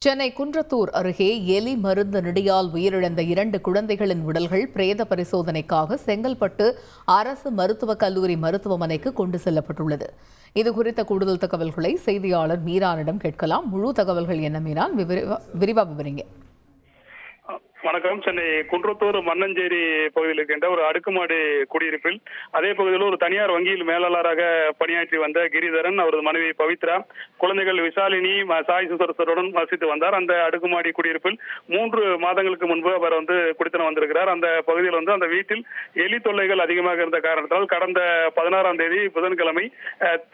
சென்னை குன்றத்தூர் அருகே எலி மருந்து நெடியால் உயிரிழந்த 2 குழந்தைகளின் உடல்கள் பிரேத பரிசோதனைக்காக செங்கல்பட்டு அரசு மருத்துவக் கல்லூரி மருத்துவமனைக்கு கொண்டு செல்லப்பட்டுள்ளது. இதுகுறித்த கூடுதல் தகவல்களை செய்தியாளர் மீரானிடம் கேட்கலாம். முழு தகவல்கள் என்ன மீரான், விரிவா விவரிங்க. வணக்கம். சென்னை குன்றத்தூர் மன்னஞ்சேரி பகுதியில் இருக்கின்ற ஒரு அடுக்குமாடி குடியிருப்பில் அதே பகுதியில் ஒரு தனியார் வங்கியில் மேலாளராக பணியாற்றி வந்த கிரிதரன், அவரது மனைவி பவித்ரா, குழந்தைகள் விசாலினி, சாய் சுதர்சனுடன் வசித்து வந்தார். அந்த அடுக்குமாடி குடியிருப்பில் 3 மாதங்களுக்கு முன்பு அவர் குடித்தனம் வந்திருக்கிறார். அந்த பகுதியில் அந்த வீட்டில் எலி தொல்லைகள் அதிகமாக இருந்த காரணத்தால் கடந்த 16ஆம் தேதி புதன்கிழமை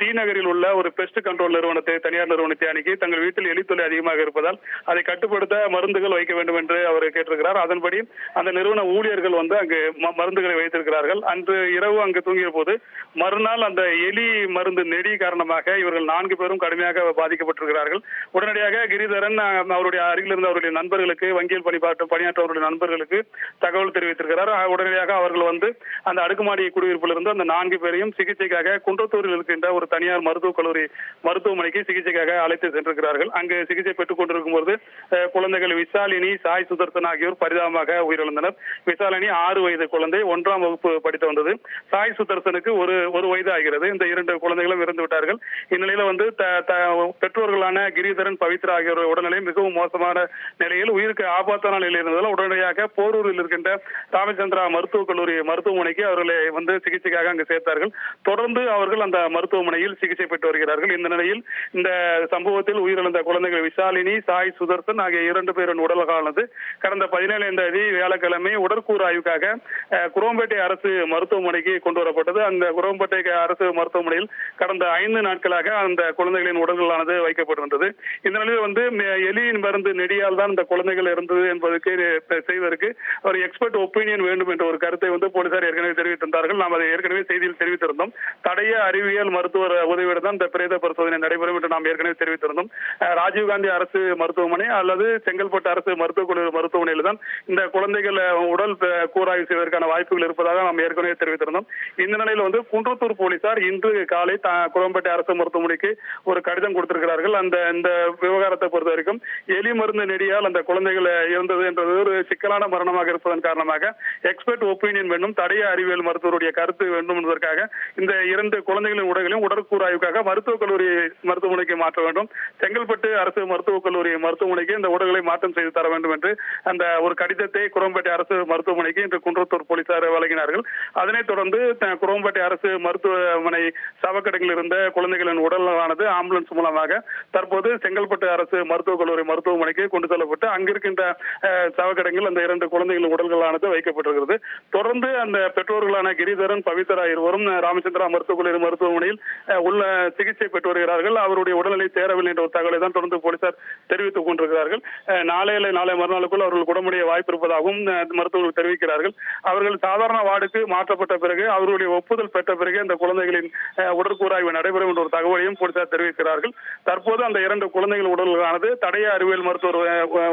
டி நகரில் உள்ள ஒரு பெஸ்ட் கண்ட்ரோல் நிறுவனத்தை, தனியார் நிறுவனத்தை அணுகி தங்கள் வீட்டில் எலி தொல்லை அதிகமாக இருப்பதால் அதை கட்டுப்படுத்த மருந்துகள் வைக்க வேண்டும் என்று அவர் கேட்டிருக்கிறார். அதன்படி அந்த நிறுவன ஊழியர்கள் அங்கு மருந்துகளை வைத்திருக்கிறார்கள். அன்று இரவு அங்கு தூங்கிய போது மறுநாள் அந்த எலி மருந்து நெடி காரணமாக இவர்கள் 4 பேரும் கடுமையாக பாதிக்கப்பட்டிருக்கிறார்கள். உடனடியாக கிரிதரன் அவருடைய அருகில் இருந்த அவருடைய நண்பர்களுக்கு, வங்கியில் பணியாற்ற அவருடைய நண்பர்களுக்கு தகவல் தெரிவித்திருக்கிறார். உடனடியாக அவர்கள் அந்த அடுக்குமாடி குடியிருப்பில் இருந்து அந்த 4 பேரையும் சிகிச்சைக்காக குன்றத்தூரில் இருக்கின்ற ஒரு தனியார் மருத்துவக் கல்லூரி மருத்துவமனைக்கு சிகிச்சைக்காக அழைத்து சென்றிருக்கிறார்கள். அங்கு சிகிச்சை பெற்றுக் கொண்டிருக்கும் போது குழந்தைகள் விசாலினி, சாய் சுதர்சன் ஆகியோர் பரிதாபமாக உயிரிழந்தனர். விசாலினி 6 வயது குழந்தை, 1ஆம் வகுப்பு படித்து வந்தது. சாய் சுதர்சனுக்கு ஒரு வயது ஆகிறது. இந்த 2 குழந்தைகளும் இறந்து விட்டார்கள். இந்நிலையில பெற்றோர்களான கிரிதரன், பவித்ரா ஆகியோர் உடல்நிலை மிகவும் மோசமான நிலையில், உயிருக்கு ஆபத்தான நிலையில் இருந்ததால் உடனடியாக போரூரில் இருக்கின்ற ராமச்சந்திரா மருத்துவக் கல்லூரி மருத்துவமனைக்கு அவர்களை சிகிச்சைக்காக அங்கு சேர்த்தார்கள். தொடர்ந்து அவர்கள் அந்த மருத்துவமனையில் சிகிச்சை பெற்று வருகிறார்கள். இந்த நிலையில் இந்த சம்பவத்தில் உயிரிழந்த குழந்தைகள் விசாலினி, சாய் சுதர்சன் ஆகிய 2 பேரின் உடல்களானது கடந்த 17ஆம் தேதி வியாழக்கிழமை உடற்கூறு ஆய்வுக்காக குரோம்பேட்டை அரசு மருத்துவமனைக்கு கொண்டு வரப்பட்டது. அந்த குரோம்பேட்டை அரசு மருத்துவமனையில் கடந்த 5 நாட்களாக அந்த குழந்தைகளின் உடல்களானது வைக்கப்பட்டிருந்தது. இந்த நிலையில் எலியின் மருந்து நெடியால் தான் இந்த குழந்தைகள் இருந்தது என்பதற்கு செய்வதற்கு ஒரு எக்ஸ்பர்ட் ஒப்பீனியன் வேண்டும் என்ற ஒரு கருத்தை போலீசார் ஏற்கனவே தெரிவித்திருந்தார்கள். நாம் அதை ஏற்கனவே செய்தியில் தெரிவித்திருந்தோம். தடய அறிவியல் மருத்துவர் உதவியுடன் தான் இந்த பிரேத பரிசோதனை நடைபெறும் என்று நாம் ஏற்கனவே தெரிவித்திருந்தோம். ராஜீவ்காந்தி அரசு மருத்துவமனை அல்லது செங்கல்பட்டு அரசு மருத்துவக் கல்லூரி மருத்துவமனையில் தான் இந்த குழந்தைகள் உடல் கூராய்வு செய்வதற்கான வாய்ப்புகள் இருப்பதாக நாம் ஏற்கனவே தெரிவித்திருந்தோம். இந்த நிலையில் குன்றத்தூர் போலீசார் இன்று காலை குரோம்பேட்டை அரசு மருத்துவமனைக்கு ஒரு கடிதம் கொடுத்திருக்கிறார்கள். இந்த விவகாரத்தை பொறுத்த வரைக்கும் எலி மருந்து நெடியால் அந்த குழந்தைகள் இறந்தது என்றது ஒரு சிக்கலான மரணமாக இருப்பதன் காரணமாக எக்ஸ்பர்ட் ஒப்பீனியன் வேண்டும், தடய அறிவியல் மருத்துவருடைய கருத்து வேண்டும் என்பதற்காக இந்த 2 குழந்தைகளின் உடல்களையும் உடற்கூராய்வுக்காக மருத்துவக் கல்லூரி மருத்துவமனைக்கு மாற்ற வேண்டும், செங்கல்பட்டு அரசு மருத்துவக் கல்லூரி மருத்துவமனைக்கு இந்த உடல்களை மாற்றம் செய்து தர வேண்டும் என்று அந்த ஒரு கடிதத்தை குரோம்பேட்டை அரசு மருத்துவமனைக்கு இன்று குன்றத்தூர் போலீசார் வழங்கினார்கள். அதனைத் தொடர்ந்து குரோம்பேட்டை அரசு மருத்துவமனை சவக்கடங்கில் இருந்த குழந்தைகளின் உடலானது ஆம்புலன்ஸ் மூலமாக தற்போது செங்கல்பட்டு அரசு மருத்துவக் கல்லூரி மருத்துவமனைக்கு கொண்டு செல்லப்பட்டு அங்கிருக்கின்ற சவக்கடங்கில் அந்த 2 குழந்தைகளின் உடல்களானது வைக்கப்பட்டிருக்கிறது. தொடர்ந்து அந்த பெற்றோர்களான கிரிதரன், பவித்ரா இருவரும் ராமச்சந்திரா மருத்துவக் கல்லூரி மருத்துவமனையில் உள்ள சிகிச்சை பெற்று வருகிறார்கள். அவருடைய உடல்நிலை தேரவில்லை என்ற ஒரு தகவலை தான் தொடர்ந்து போலீசார் தெரிவித்துக் கொண்டிருக்கிறார்கள். நாளை மறுநாளுக்குள் அவர்கள் குணமடைய வாய்ப்பு இருப்பதாகவும் மருத்துவர்கள் தெரிவிக்கிறார்கள். அவர்கள் சாதாரண வார்டுக்கு மாற்றப்பட்ட பிறகு அவர்களுடைய ஒப்புதல் பெற்ற பிறகு அந்த குழந்தைகளின் உடற்கூராய்வு நடைபெறும் என்ற ஒரு தகவலையும் போலீசார் தெரிவிக்கிறார்கள். தற்போது அந்த 2 குழந்தைகள் உடல்களானது தடய அறிவியல் மருத்துவர்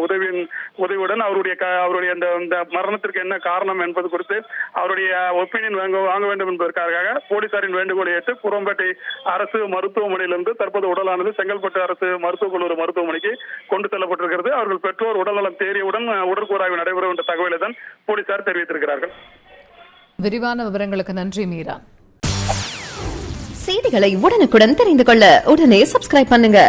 உதவியுடன் அவருடைய அந்த மரணத்திற்கு என்ன காரணம் என்பது குறித்து அவருடைய ஒப்பீனியன் வாங்க வேண்டும் என்பதற்காக போலீசாரின் வேண்டுகோளை ஏற்று குரோம்பேட்டை அரசு மருத்துவமனையிலிருந்து தற்போது உடலானது செங்கல்பட்டு அரசு மருத்துவக் கல்லூரி மருத்துவமனைக்கு கொண்டு செல்லப்பட்டிருக்கிறது. அவர்கள் பெற்றோர் உடல்நலம் தேறியவுடன் உடற்கூராய்வு நடைபெறும் என்ற தகவலை தான் போலீசார் தெரிவித்திருக்கிறார்கள். விரிவான விவரங்களுக்கு நன்றி மீரா. செய்திகளை உடனுக்குடன் தெரிந்து கொள்ள உடனே சப்ஸ்கிரைப் பண்ணுங்க.